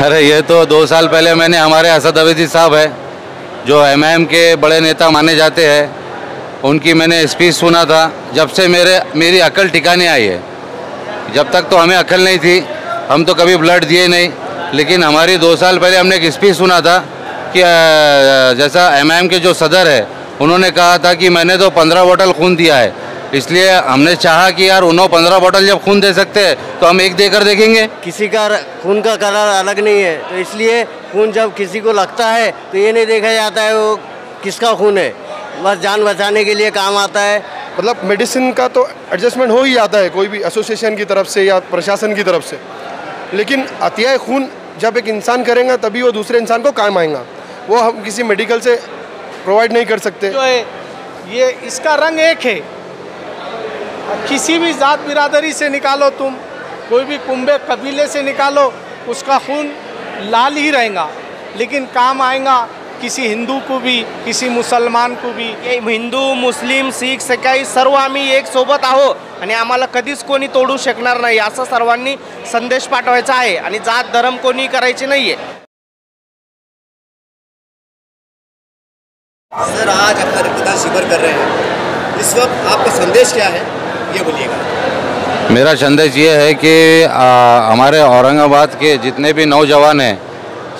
अरे ये तो 2 साल पहले मैंने हमारे असद अवैधी साहब है जो एमआईएम के बड़े नेता माने जाते हैं, उनकी मैंने स्पीच सुना था। जब से मेरी अकल ठिकाने आई है। जब तक तो हमें अकल नहीं थी, हम तो कभी ब्लड दिए नहीं। लेकिन हमारी 2 साल पहले हमने एक स्पीच सुना था कि जैसा एमआईएम के जो सदर है उन्होंने कहा था कि मैंने तो 15 बोतल खून दिया है। इसलिए हमने चाहा कि यार उन्होंने 15 बोतल जब खून दे सकते हैं तो हम एक देकर देखेंगे। किसी का खून का कलर अलग नहीं है, तो इसलिए खून जब किसी को लगता है तो ये नहीं देखा जाता है वो किसका खून है, बस जान बचाने के लिए काम आता है। मतलब मेडिसिन का तो एडजस्टमेंट हो ही जाता है कोई भी एसोसिएशन की तरफ से या प्रशासन की तरफ से, लेकिन अतियाय खून जब एक इंसान करेगा तभी वो दूसरे इंसान को काम आएगा। वो हम किसी मेडिकल से प्रोवाइड नहीं कर सकते। जो है ये इसका रंग एक है, किसी भी जात बिरादरी से निकालो तुम, कोई भी कुंबे कबीले से निकालो, उसका खून लाल ही रहेगा, लेकिन काम आएगा किसी हिंदू को भी, किसी मुसलमान को भी। हिंदू मुस्लिम शीख सकाळी सर्व आम्ही एक सोबत आहो आणि आम्हाला कधीच कोणी तोडू शकणार नाही असा सर्वांनी संदेश पाठवायचा आहे आणि जात धर्म कोणी करायची नाहीये। सर, आज अपना रक्तदान शिविर कर रहे हैं, इस वक्त आपका संदेश क्या है ये बोलिएगा। मेरा संदेश ये है कि हमारे औरंगाबाद के जितने भी नौजवान हैं,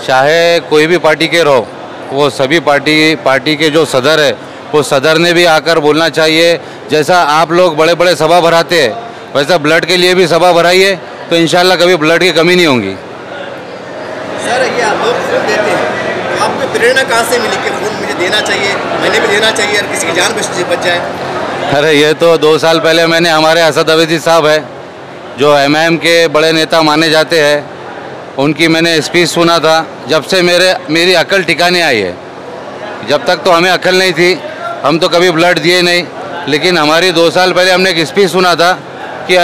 चाहे कोई भी पार्टी के रहो, वो सभी पार्टी के जो सदर है वो सदर ने भी आकर बोलना चाहिए। जैसा आप लोग बड़े बड़े सभा भराते हैं वैसा ब्लड के लिए भी सभा भराइए, तो इंशाल्लाह कभी ब्लड की कमी नहीं होगी। सर, ये आप लोग खून देते हैं, आपको प्रेरणा कहाँ से मिली कि खून मुझे देना चाहिए, मैंने भी देना चाहिए और किसी की जान बच जाए? अरे ये तो 2 साल पहले मैंने हमारे असद अवैधी साहब है जो एमआईएम के बड़े नेता माने जाते हैं, उनकी मैंने स्पीच सुना था। जब से मेरी अकल ठिकाने आई है। जब तक तो हमें अकल नहीं थी, हम तो कभी ब्लड दिए नहीं। लेकिन हमारी 2 साल पहले हमने एक स्पीच सुना था कि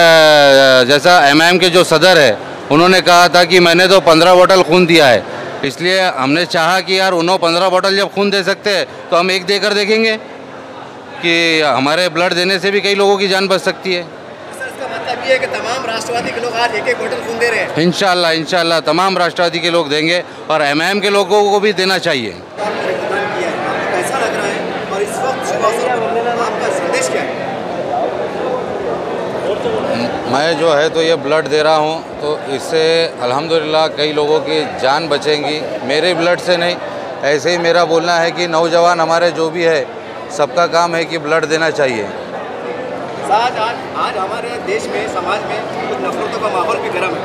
जैसा एमआईएम के जो सदर है उन्होंने कहा था कि मैंने तो 15 बोतल खून दिया है। इसलिए हमने चाहा कि यार उन्होंने 15 बोतल जब खून दे सकते हैं तो हम एक देकर देखेंगे कि हमारे ब्लड देने से भी कई लोगों की जान बच सकती है। सर, इसका मतलब ये है कि तमाम राष्ट्रवादी के लोग आज एक बोतल खून दे रहे हैं। इंशाल्लाह तमाम राष्ट्रवादी के लोग देंगे और एमआईएम के लोगों को भी देना चाहिए। आपने रक्तदान किया है, आपको कैसा लग रहा है और इस वक्त शुभ अवसर पर आपका संदेश क्या है? मैं जो है तो ये ब्लड दे रहा हूँ, तो इससे अल्हम्दुलिल्लाह कई लोगों की जान बचेंगी। मेरे ब्लड से नहीं, ऐसे ही मेरा बोलना है कि नौजवान हमारे जो भी है सबका काम है कि ब्लड देना चाहिए। आज हमारे देश में, समाज में कुछ नफरतों का माहौल भी गर्म है,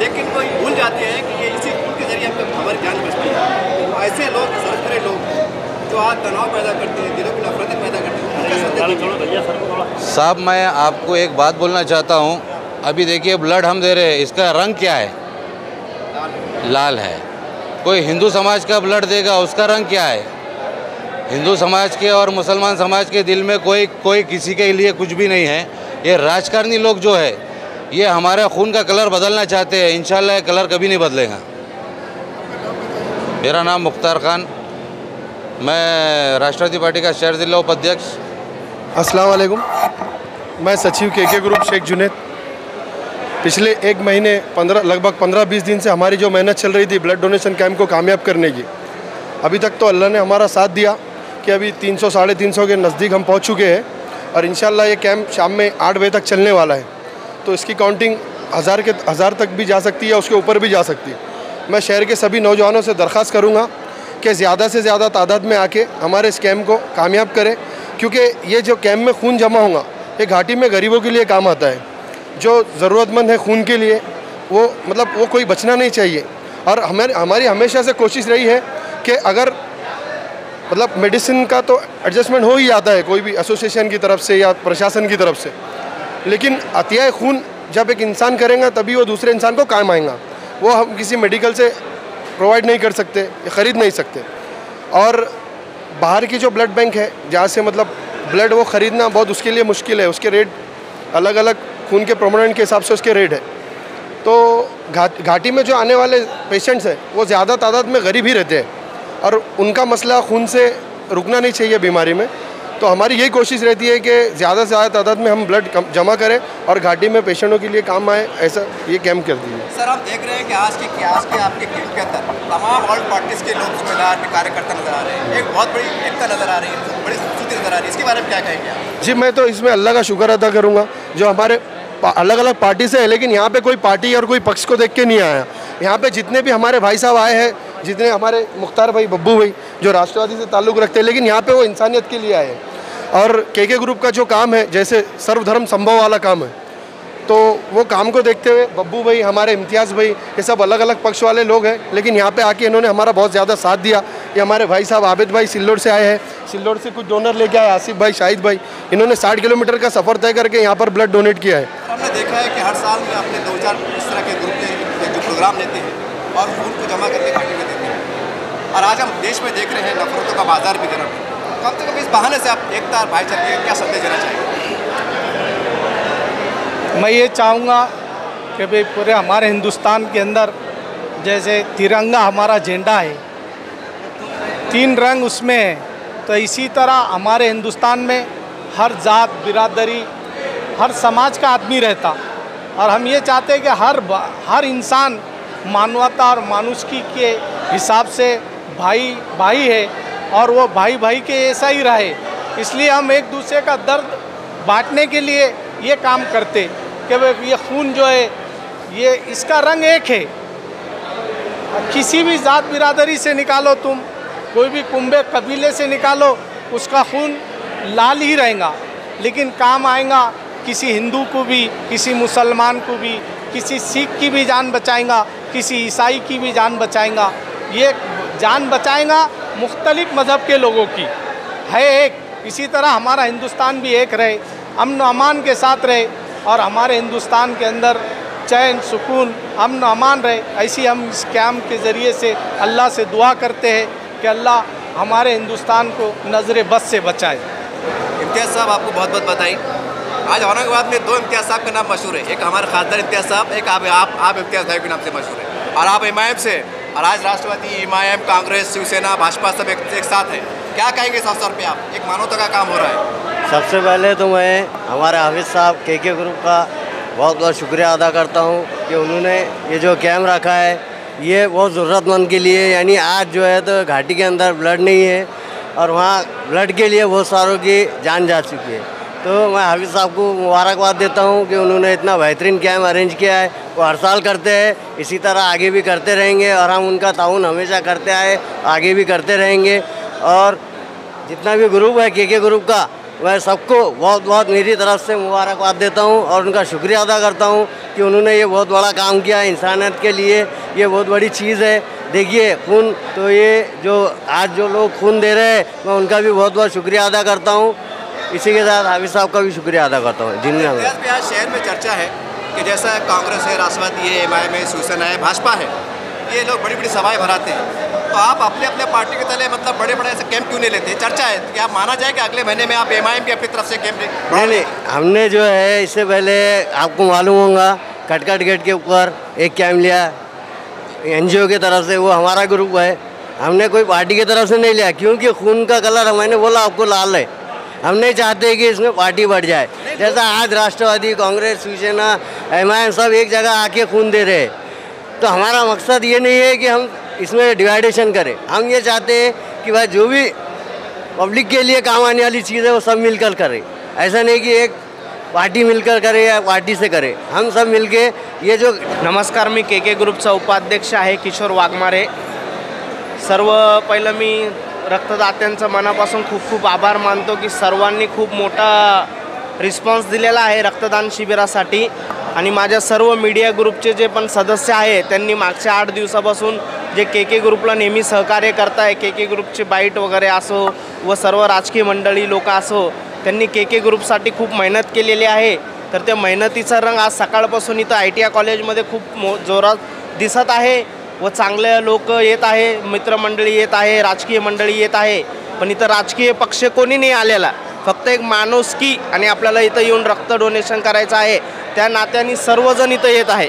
लेकिन कोई भूल जाते हैं कि ये इसी खून के जरिए हमारी जान बचती है। तो ऐसे लोग, सरकरे लोग जो आज तनाव पैदा करते हैं, दिलों की नफरतें पैदा करते हैं, साहब मैं आपको एक बात बोलना चाहता हूँ। अभी देखिए ब्लड हम दे रहे हैं, इसका रंग क्या है? लाल है। कोई हिंदू समाज का ब्लड देगा, उसका रंग क्या है? हिंदू समाज के और मुसलमान समाज के दिल में कोई किसी के लिए कुछ भी नहीं है। ये राजकारणी लोग जो है ये हमारे खून का कलर बदलना चाहते हैं। इंशाल्लाह ये कलर कभी नहीं बदलेगा। मेरा नाम मुख्तार खान, मैं राष्ट्रवादी पार्टी का शहर जिला उपाध्यक्ष। अस्सलाम वालेकुम, मैं सचिव के ग्रुप शेख जुनेद। पिछले 1 महीने लगभग 15-20 दिन से हमारी जो मेहनत चल रही थी ब्लड डोनेशन कैंप को कामयाब करने की, अभी तक तो अल्लाह ने हमारा साथ दिया कि अभी 300-350 के नज़दीक हम पहुंच चुके हैं और इंशाल्लाह ये कैंप शाम में 8 बजे तक चलने वाला है। तो इसकी काउंटिंग 1000 तक भी जा सकती है, उसके ऊपर भी जा सकती है। मैं शहर के सभी नौजवानों से दरख्वास्त करूँगा कि ज़्यादा से ज़्यादा तादाद में आके हमारे इस कैंप को कामयाब करें, क्योंकि ये जो कैंप में खून जमा होगा ये घाटी में गरीबों के लिए काम आता है। जो ज़रूरतमंद है खून के लिए, वो कोई बचना नहीं चाहिए। और हमारी हमेशा से कोशिश रही है कि अगर मेडिसिन का तो एडजस्टमेंट हो ही जाता है कोई भी एसोसिएशन की तरफ से या प्रशासन की तरफ से, लेकिन अतियाय खून जब एक इंसान करेगा तभी वो दूसरे इंसान को काम आएगा। वो हम किसी मेडिकल से प्रोवाइड नहीं कर सकते, ख़रीद नहीं सकते। और बाहर की जो ब्लड बैंक है जहाँ से ब्लड वो ख़रीदना बहुत उसके लिए मुश्किल है, उसके रेट अलग अलग खून के प्रोपोनेंट के हिसाब से उसके रेट है। तो घाटी में जो आने वाले पेशेंट्स हैं वो ज़्यादा तादाद में गरीब ही रहते हैं और उनका मसला खून से रुकना नहीं चाहिए बीमारी में। तो हमारी यही कोशिश रहती है कि ज़्यादा से ज़्यादा तादाद में हम ब्लड जमा करें और घाटी में पेशेंटों के लिए काम आए, ऐसा ये कैंप करती है। सर, हम देख रहे हैं कि आज के आपके कैंप के अंदर तमाम ऑल पार्टीज़ के लोग जिम्मेदार कार्यकर्ता नजर आ रहे हैं, एक बहुत बड़ी एकता नजर आ रही है, बड़ी खूबसूरती नजर आ रही है, इसके बारे में क्या कहेंगे आप? जी, मैं तो इसमें अल्लाह का शुक्र अदा करूँगा जो हमारे अलग अलग पार्टी से है, लेकिन यहाँ पे कोई पार्टी और कोई पक्ष को देख के नहीं आया। यहाँ पे जितने भी हमारे भाई साहब आए हैं, जितने हमारे मुख्तार भाई, बब्बू भाई जो राष्ट्रवादी से ताल्लुक़ रखते हैं, लेकिन यहाँ पे वो इंसानियत के लिए आए हैं। और के ग्रुप का जो काम है, जैसे सर्वधर्म संभव वाला काम है, तो वो काम को देखते हुए बब्बू भाई, हमारे इम्तियाज़ भाई, ये सब अलग अलग पक्ष वाले लोग हैं, लेकिन यहाँ पे आके इन्होंने हमारा बहुत ज़्यादा साथ दिया। ये हमारे भाई साहब आबिद भाई सिल्लोड से आए हैं, सिल्लोड से कुछ डोनर लेके आए, आसिफ भाई, शाहिद भाई, इन्होंने 60 किलोमीटर का सफ़र तय करके यहाँ पर ब्लड डोनेट किया है। हमने देखा है कि हर साल में अपने 2-4 इस तरह के ग्रुप के जो प्रोग्राम लेते हैं और खून को जमा करके घाटी में देते हैं, और आज हम देश में देख रहे हैं नफरतों का बाजार भी गर्म है। कम से कम इस बहाने से आप एकता और भाईचारे क्या संदेश देना चाहेंगे? मैं ये चाहूँगा कि भाई पूरे हमारे हिंदुस्तान के अंदर जैसे तिरंगा हमारा झंडा है, 3 रंग उसमें है, तो इसी तरह हमारे हिंदुस्तान में हर जात बिरादरी, हर समाज का आदमी रहता, और हम ये चाहते हैं कि हर इंसान मानवता और मानुषिकी के हिसाब से भाई भाई है और वो भाई भाई के ऐसा ही रहे। इसलिए हम एक दूसरे का दर्द बांटने के लिए ये काम करते कि ये खून जो है ये इसका रंग एक है, किसी भी जात बिरादरी से निकालो तुम, कोई भी कुंबे कबीले से निकालो, उसका खून लाल ही रहेगा, लेकिन काम आएगा किसी हिंदू को भी, किसी मुसलमान को भी, किसी सिख की भी जान बचाएगा, किसी ईसाई की भी जान बचाएगा। ये जान बचाएगा मुख्तलिफ मज़हब के लोगों की है एक। इसी तरह हमारा हिंदुस्तान भी एक रहे, अमन अमान के साथ रहे, और हमारे हिंदुस्तान के अंदर चैन सुकून अमन अमान रहे। ऐसी हम इस कैम्प के ज़रिए से अल्लाह से दुआ करते हैं कि अल्लाह हमारे हिंदुस्तान को नज़र बद से बचाए। इम्तियाज़ साहब, आपको बहुत बहुत बधाई। आज औरंगाबाद में 2 इम्तियाज़ साहब का नाम मशहूर है, एक हमारे खासदार इम्तियाज़ साहब, एक आप इम्तियाज़ भाई के नाम से मशहूर है, और आप एमआईएम से, और आज राष्ट्रवादी, एमआईएम, कांग्रेस, शिवसेना, भाजपा सब एक साथ है। क्या कहेंगे इस अवसर पे? आप एक मानवता का काम हो रहा है। सबसे पहले तो मैं हमारे हाफिज़ साहब के ग्रुप का बहुत बहुत शुक्रिया अदा करता हूँ कि उन्होंने ये जो कैम्प रखा है ये बहुत ज़रूरतमंद के लिए, यानी आज जो है तो घाटी के अंदर ब्लड नहीं है और वहाँ ब्लड के लिए बहुत सारों की जान जा चुकी है। तो मैं हाफिज़ साहब को मुबारकबाद देता हूँ कि उन्होंने इतना बेहतरीन कैम्प अरेंज किया है। वो हर साल करते हैं, इसी तरह आगे भी करते रहेंगे, और हम उनका ताउन हमेशा करते आए, आगे भी करते रहेंगे। और जितना भी ग्रुप है के ग्रुप का, मैं सबको बहुत बहुत मेरी तरफ से मुबारकबाद देता हूँ और उनका शुक्रिया अदा करता हूँ कि उन्होंने ये बहुत बड़ा काम किया इंसानियत के लिए। ये बहुत बड़ी चीज़ है। देखिए खून, तो ये जो आज जो लोग खून दे रहे हैं, मैं उनका भी बहुत बहुत शुक्रिया अदा करता हूँ। इसी के साथ हाफिज़ साहब का भी शुक्रिया अदा करता हूँ जिन्होंने हमें। आज शहर में चर्चा है कि जैसा कांग्रेस है, राष्ट्रवादी है, एमआईएम है, शिवसेना है, भाजपा है, ये लोग बड़ी बड़ी सभाएं भराते हैं, तो आप अपने अपने पार्टी के तले मतलब बड़े बड़े ऐसे कैंप क्यों नहीं लेते? चर्चा है कि आप माना जाए कि अगले महीने में आप एमआईएम की अपनी तरफ से कैंप नहीं, हमने जो है इससे पहले आपको मालूम होगा कटकट गेट के ऊपर एक कैंप लिया एनजीओ की तरफ से, वो हमारा ग्रुप है। हमने कोई पार्टी की तरफ से नहीं लिया, क्योंकि खून का कलर मैंने बोला आपको लाल है, हम नहीं चाहते कि इसमें पार्टी बढ़ जाए। जैसा आज राष्ट्रवादी, कांग्रेस, शिवसेना, एमआईएम सब एक जगह आके खून दे रहे हैं, तो हमारा मकसद ये नहीं है कि हम इसमें डिवाइडेशन करें। हम ये चाहते हैं कि भाई जो भी पब्लिक के लिए काम आने वाली चीज़ है वो सब मिलकर करें। ऐसा नहीं कि एक पार्टी मिलकर करे या पार्टी से करे, हम सब मिलके ये जो। नमस्कार, मी के ग्रुपचा उपाध्यक्ष आहे किशोर वाघमारे। सर्व पहिलं मी रक्तदात्यांचं मनापासून खूप खूप आभार मानतो की सर्वांनी खूप मोठा रिस्पॉन्स दिलेला आहे रक्तदान शिबिरासाठी। आणि माझ्या सर्व मीडिया ग्रुपचे जे पण सदस्य आहे त्यांनी मागच्या 8 दिवसापासून जे के ग्रुपला नेहमी सहकार्य करताय, के ग्रुपचे बाईट वगैरे असो व सर्व राजकीय मंडळी लोक असो, त्यांनी के ग्रुपसाठी खूप मेहनत केलेली आहे। तर त्या मेहनतीचा रंग आज सकाळपासून इथं ITI कॉलेजमध्ये खूप जोरात दिसत आहे व चांगले लोक येत आहे, मित्रमंडळी येत आहे, राजकीय मंडळी येत आहे। पण इथं राजकीय पक्ष कोणी नाही आलेला, फक्त एक माणुसकी आणि आपल्याला इथं येऊन रक्त डोनेशन करायचं आहे, त्या नात्याने सर्वजण इथं येत आहे।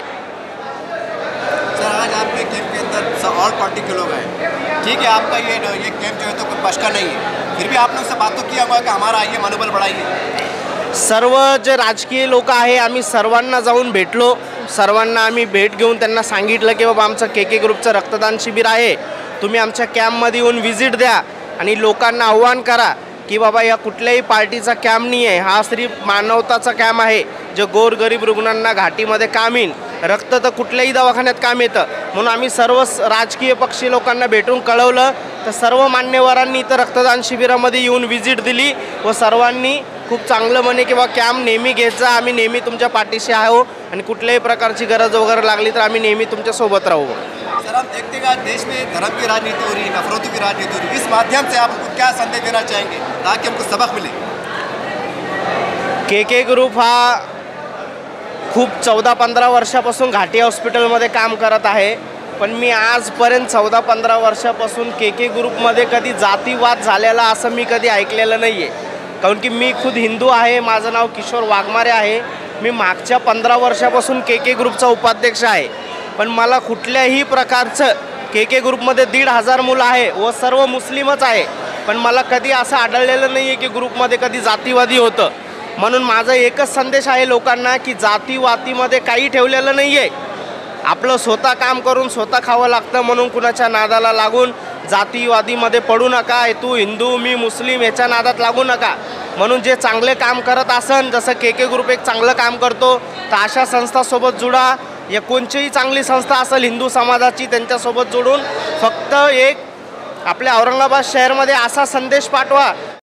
सर, आज आपके कैंप के अंदर ऑल पार्टी के लोग आए, ठीक है आपका ये कैंप जो है तो कोई बस का नहीं है, फिर भी आपने उससे बात तो किया होगा कि हमारा आइए मनोबल बढ़ाइए। सर्व जे राजकीय लोक आहे आम्ही सर्वांना जाऊन भेटलो, सर्वांना आम्ही भेट घेऊन त्यांना सांगितलं की बाबा आमचं के ग्रुपचं रक्तदान शिबिर आहे, तुम्ही आमच्या कॅम्पमध्ये येऊन व्हिजिट द्या आणि लोकांना आव्हान करा की बाबा या कुठल्याही पार्टीचा कॅम्प नाही आहे, हा सिर्फ मानवताचा कॅम्प आहे जो गोरगरीब रुग्णांना घाटीमध्ये काम येईल, रक्त तर कुठल्याही दवाखान्यात काम येतं। म्हणून आम्ही सर्व राजकीय पक्षी लोकांना भेटून कळवलं, तर सर्व मान्यवरांनी इथं रक्तदान शिबिरामध्ये येऊन व्हिजिट दिली व सर्वांनी खूप चांगलं म्हणे की बा कॅम्प नेहमी घेत जा, आम्ही नेहमी तुमच्या पाठीशी आहो आणि कुठल्याही प्रकारची गरज वगैरे लागली तर आम्ही नेहमी तुमच्या सोबत राहू। सर हम देखते हैं आज देश में धर्म की राजनीति हो रही है, नफरतों की राजनीति हो रही है, इस माध्यम से आप उनको क्या संदेश देना चाहेंगे ताकि हमको सबक मिले? के ग्रुप हा खूप 14-15 वर्षापासून घाटी हॉस्पिटलमध्ये काम करत आहे, पण मी आजपर्यंत 14-15 वर्षापासून के ग्रुपमध्ये कधी जातीवाद झालेला असं मी कधी ऐकलेलं नाही आहे। कारण की मी खुद हिंदू आहे, माझं नाव किशोर वाघमारे आहे, मी मागच्या 15 वर्षापासून के ग्रुपचा उपाध्यक्ष आहे, पण मला कुठल्याही प्रकारचं के ग्रुपमध्ये 1,500 मुलं आहे व सर्व मुस्लिमच आहे, पण मला कधी असं आढळलेलं नाही आहे की ग्रुपमध्ये कधी जातीवादी होतं। म्हणून माझा एकच संदेश आहे लोकांना की जातीवादीमध्ये काही ठेवलेलं नाही आहे, आपलं स्वतः काम करून स्वतः खावं लागतं, म्हणून कुणाच्या नादाला लागून जातीवादीमध्ये पडू नका, तू हिंदू मी मुस्लिम याच्या नादात लागू नका। म्हणून जे चांगले काम करत असन, जसं के ग्रुप एक चांगलं काम करतो, तर अशा संस्थासोबत जुडा, या कोणतीही चांगली संस्था असेल हिंदू समाजाची त्यांच्यासोबत जोडून फक्त एक आपल्या औरंगाबाद शहरामध्ये असा संदेश पाठवा